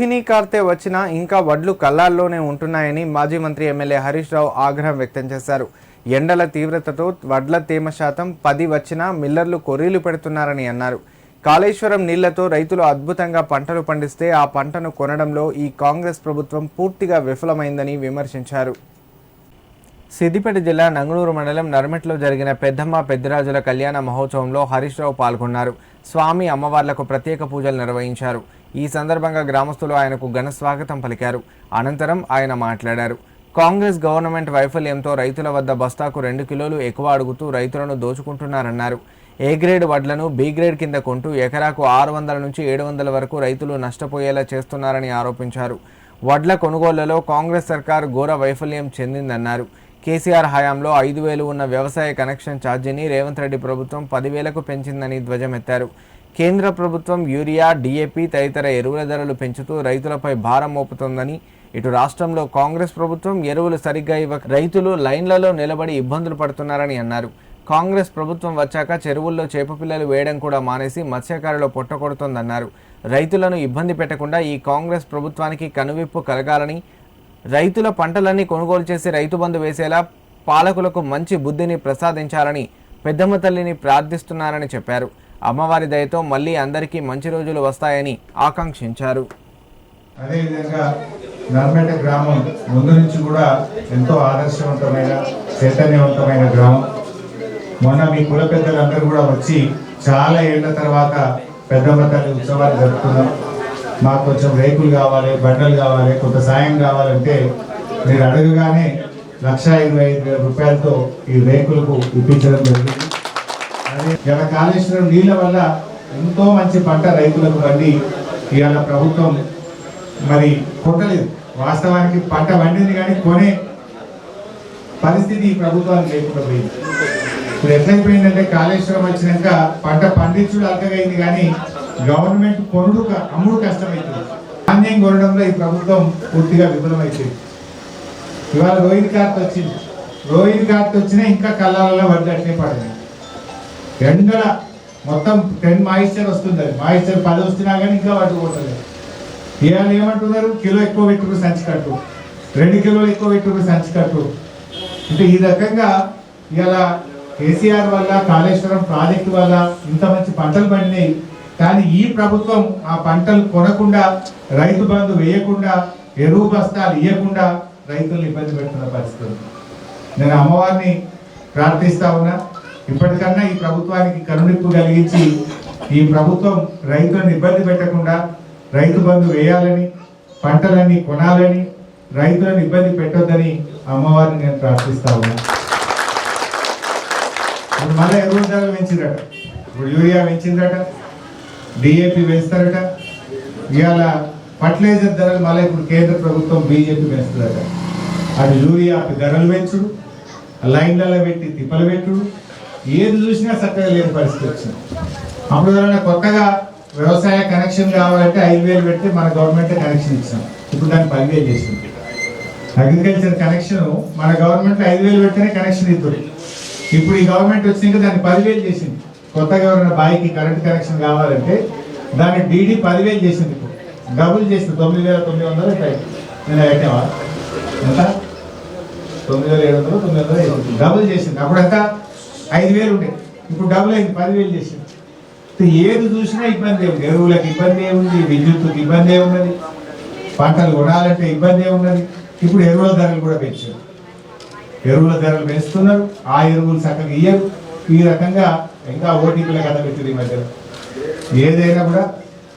రోహిణీ కార్తె వచ్చినా ఇంకా వడ్లు కళ్ళాల్లోనే ఉంటున్నాయని మాజీ మంత్రి ఎమ్మెల్యే హరీష్ రావు ఆగ్రహం వ్యక్తం చేశారు. ఎండల తీవ్రతతో వడ్ల తేమ శాతం 10 వచ్చినా మిల్లర్లు కొర్రీలు పెడుతున్నారని అన్నారు. కాళేశ్వరం నీళ్లతో రైతులు అద్భుతంగా పంటలు పండిస్తే ఆ పంటను కొనడంలో ఈ కాంగ్రెస్ ప్రభుత్వం పూర్తిగా విఫలమైందని విమర్శించారు. సిద్దిపేట జిల్లా నంగునూరు మండలం నర్మెట్లో జరిగిన పెద్దమ్మ పెద్దిరాజుల కళ్యాణ మహోత్సవంలో హరీష్ రావు పాల్గొన్నారు. స్వామి అమ్మవార్లకు ప్రత్యేక పూజలు నిర్వహించారు. ఈ సందర్భంగా గ్రామస్తులు ఆయనకు ఘన స్వాగతం పలికారు. అనంతరం ఆయన మాట్లాడారు. కాంగ్రెస్ గవర్నమెంట్ వైఫల్యంతో రైతుల వద్ద బస్తాకు 2 కిలోలు ఎక్కువ అడుగుతూ రైతులను దోచుకుంటున్నారన్నారు. ఏ గ్రేడ్ వడ్లను బి గ్రేడ్ కింద కొంటూ ఎకరాకు 600 నుంచి 700 వరకు రైతులు నష్టపోయేలా చేస్తున్నారని ఆరోపించారు. వడ్ల కొనుగోళ్లలో కాంగ్రెస్ సర్కార్ ఘోర వైఫల్యం చెందిందన్నారు. కేసీఆర్ హయాంలో 5,000 ఉన్న వ్యవసాయ కనెక్షన్ ఛార్జీని రేవంత్ రెడ్డి ప్రభుత్వం 10,000కు పెంచిందని ధ్వజమెత్తారు. కేంద్ర ప్రభుత్వం యూరియా, డిఏపి తదితర ఎరువుల ధరలు పెంచుతూ రైతులపై భారం మోపుతోందని, ఇటు రాష్ట్రంలో కాంగ్రెస్ ప్రభుత్వం ఎరువులు సరిగ్గా ఇవ్వక రైతులు లైన్లలో నిలబడి ఇబ్బందులు పడుతున్నారని అన్నారు. కాంగ్రెస్ ప్రభుత్వం వచ్చాక చెరువుల్లో చేపపిల్లలు వేయడం కూడా మానేసి మత్స్యకారులు పొట్టకొడుతోందన్నారు. రైతులను ఇబ్బంది పెట్టకుండా ఈ కాంగ్రెస్ ప్రభుత్వానికి కనువిప్పు కలగాలని, రైతుల పంటలన్నీ కొనుగోలు చేసి రైతు బంధు వేసేలా పాలకులకు మంచి బుద్ధిని ప్రసాదించాలని పెద్దమ్మ తల్లిని ప్రార్థిస్తున్నారని చెప్పారు. అమ్మవారి దయతో మళ్ళీ అందరికీ మంచి రోజులు వస్తాయని ఆకాంక్షించారు. అదేవిధంగా నర్మేట గ్రామం ముందు నుంచి కూడా ఎంతో ఆదర్శవంతమైన చైతన్యవంతమైన గ్రామం. మొన్న మీ కుల పెద్దలందరూ కూడా వచ్చి చాలా ఏళ్ల తర్వాత పెద్దమ్మ తల్లి ఉత్సవాలు జరుపుకున్నాం. మాకు కొంచెం రేకులు కావాలి, బండలు కావాలి, కొంత సాయం కావాలంటే మీరు అడగగానే 1,25,000 రూపాయలతో ఈ రేకులకు ఇప్పించడం జరిగింది. అదే ఇలా కాళేశ్వరం నీళ్ళ వల్ల ఎంతో మంచి పంట రైతులకు పండి ఇవాళ ప్రభుత్వం మరి కొట్టలేదు. వాస్తవానికి పంట పండింది కానీ కొనే పరిస్థితి ఈ ప్రభుత్వానికి లేకుండా పోయింది. ఇప్పుడు ఎట్లయిపోయిందంటే కాళేశ్వరం వచ్చినాక పంట పండించుడు అల్కగైంది కానీ గవర్నమెంట్ అమ్ముడు కష్టమైంది. ధాన్యం కొనడంలో ఈ ప్రభుత్వం పూర్తిగా విఫలమైపోయింది. ఇవాళ రోహిణి కార్తె వచ్చింది. రోహిణి కార్తె వచ్చినా ఇంకా కళ్ళాలలో వడ్లు అట్లే పడింది. ఎండల మొత్తం 10 మాయిశ్చర్ వస్తుంది. మాయిశ్చర్ 10 వస్తున్నా కానీ ఇంకా వడ్లు కొట్టలేదు. ఇవాళ ఏమంటున్నారు, కిలో ఎక్కువ పెట్టుకు సంచి కట్టు, 2 కిలోలు ఎక్కువ పెట్టుకు సంచి కట్టు. అంటే ఈ రకంగా ఇవాళ కేసీఆర్ వల్ల, కాళేశ్వరం ప్రాజెక్టు వల్ల ఇంత మంచి పంటలు పండినాయి. కానీ ఈ ప్రభుత్వం ఆ పంటలు కొనకుండా, రైతు బంధు వేయకుండా, ఎరువు బస్తాలు ఇవ్వకుండా రైతులను ఇబ్బంది పెడుతున్న పరిస్థితి. నేను అమ్మవారిని ప్రార్థిస్తా ఉన్నా, ఇప్పటికన్నా ఈ ప్రభుత్వానికి కనునిప్పు కలిగించి ఈ ప్రభుత్వం రైతులను ఇబ్బంది పెట్టకుండా రైతు బంధు వేయాలని, పంటలన్నీ కొనాలని, రైతులను ఇబ్బంది పెట్టొద్దని అమ్మవారిని నేను ప్రార్థిస్తా ఉన్నా. ఇప్పుడు మళ్ళీ ఎరువుల ధరలు పెంచిందట, ఇప్పుడు యూరియా పెంచిందట, డిఏపి పెంచుతారట. ఇవాళ ఫర్టిలైజర్ ధరలు మళ్ళీ ఇప్పుడు కేంద్ర ప్రభుత్వం బీజేపీ పెంచుతుందట. అటు యూరియా ధరలు పెంచుడు, లైన్లలో పెట్టి తిప్పలు పెట్టుడు, ఏది చూసినా చక్కగా లేని పరిస్థితి వచ్చింది. అప్పుడు కొత్తగా వ్యవసాయ కనెక్షన్ కావాలంటే 5,000 పెడితే మన గవర్నమెంట్ కనెక్షన్ ఇచ్చాం. ఇప్పుడు దాన్ని 10,000 చేసింది. అగ్రికల్చర్ కనెక్షన్ మన గవర్నమెంట్ 5,000 పెడితేనే కనెక్షన్ ఇస్తుంది. ఇప్పుడు ఈ గవర్నమెంట్ వచ్చినాక దాన్ని 10,000 చేసింది. కొత్తగా ఎవరైనా బాయికి కరెంట్ కనెక్షన్ కావాలంటే దాన్ని డీడీ 10,000 చేసింది. ఇప్పుడు డబుల్ చేసింది. 9,900 నేను పెట్టావా ఎంత, 9,700 900 డబుల్ చేసింది. అప్పుడంతా 5,000 ఉండే, ఇప్పుడు డబుల్ అయింది, 10,000 చేసింది. ఏది చూసినా ఇబ్బంది ఉంది. ఎరువులకు ఇబ్బంది ఏముంది, విద్యుత్తుకి ఇబ్బంది ఏమున్నది, పంటలు కొనాలంటే ఇబ్బంది ఏమున్నది. ఇప్పుడు ఎరువుల ధరలు కూడా పెంచారు. ఎరువుల ధరలు పెంచుతున్నారు, ఆ ఎరువులు చక్కగా ఇయ్యరు. ఈ రకంగా ఇంకా ఓటీపీల కథ పెట్టింది ఈ మధ్యలో. ఏదైనా కూడా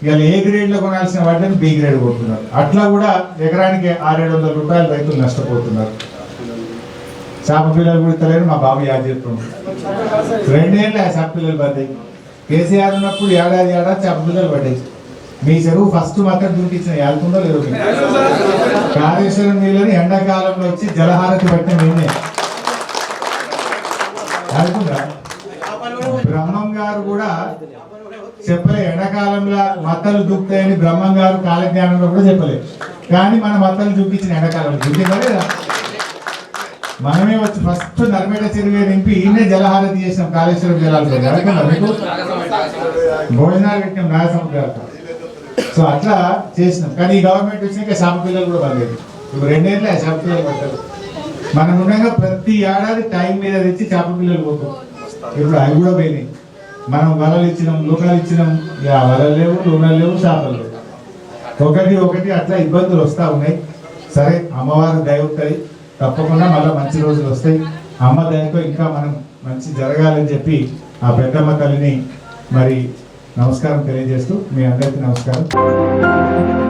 ఇవాళ ఏ గ్రేడ్లో కొనాల్సిన వాటిని బి గ్రేడ్ కొడుతున్నారు. అట్లా కూడా ఎకరానికి 600-700 రూపాయలు రైతులు నష్టపోతున్నారు. చేప పిల్లలు కుడతలేరు, మా బాబు యాద చెప్తున్నాడు. 2 ఏళ్ళు ఆ చేప పిల్లలు పడ్డాయి. కేసీఆర్ ఉన్నప్పుడు ఏడాది చేప పిల్లలు పడ్డాయి. మీ చెరువు ఫస్ట్ మాత్రం చూపించిన వెళ్తుందో లేదు. కాళేశ్వరం నీళ్ళని ఎండాకాలంలో వచ్చి జలహారతి పట్టిన మేమే వెళ్తుందా. బ్రహ్మం గారు కూడా చెప్పలే, ఎండాకాలంలో మత్తలు దూకుతాయని బ్రహ్మం గారు కాలజ్ఞానంలో కూడా చెప్పలేదు. కానీ మన మత్తలు చూపించిన ఎండాకాలంలో చూపిందా లేదా. మనమే వచ్చి ఫస్ట్ నర్మేట చెరువు నింపి ఈయనే జలహారతి చేసినాం. కాళేశ్వరం జలాలు మీకు భోజనాలు పెట్టినాం. నాగసముద్రాలు సో అట్లా చేసినాం. కానీ ఈ గవర్నమెంట్ వచ్చినాక చేప పిల్లలు కూడా పడలేదు. ఇప్పుడు 2 ఏళ్ళే చేప పిల్లలు పడ్డారు. మనం ఉండగా ప్రతి ఏడాది టైం మీద తెచ్చి చేప పిల్లలు పోతాం. ఇప్పుడు అవి కూడా పోయినాయి. మనం వలలు ఇచ్చినాం, లూకాలు ఇచ్చినాం, వలలు లేవు, లూనలు లేవు, చేపలు లేవు. ఒకటి అట్లా ఇబ్బందులు వస్తూ ఉన్నాయి. సరే, అమ్మవారి దయ ఉంటుంది, తప్పకుండా మళ్ళీ మంచి రోజులు వస్తాయి. అమ్మ దయతో ఇంకా మనం మంచి జరగాలని చెప్పి ఆ పెద్దమ్మ తల్లిని మరి నమస్కారం తెలియజేస్తూ మీ అందరికీ నమస్కారం.